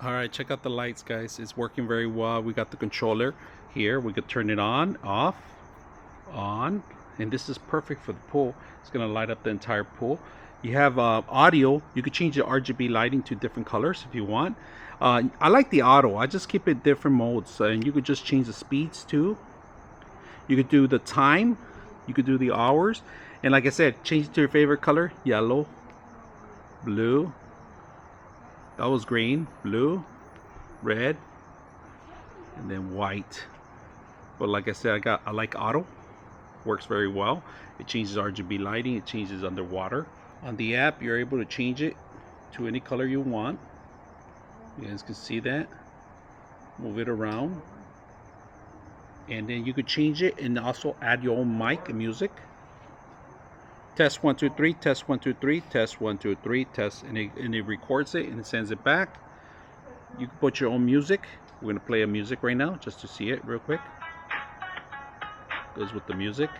Alright, check out the lights, guys. It's working very well. We got the controller here. We could turn it on, off, on, and this is perfect for the pool. It's gonna light up the entire pool. You have audio. You could change the RGB lighting to different colors if you want. I like the auto. I just keep it different modes, and you could just change the speeds too. You could do the time. You could do the hours, and like I said, change it to your favorite color: yellow, blue. That was green, blue, red, and then white. But like I said, I like auto. Works very well. It changes RGB lighting. It changes underwater. On the app, you're able to change it to any color you want. You guys can see that. Move it around, and then you could change it and also add your own mic and music. Test 1 2 3, test 1 2 3, test 1 2 3, test, and it records it and it sends it back. You can put your own music. We're gonna play a music right now just to see it real quick. Goes with the music.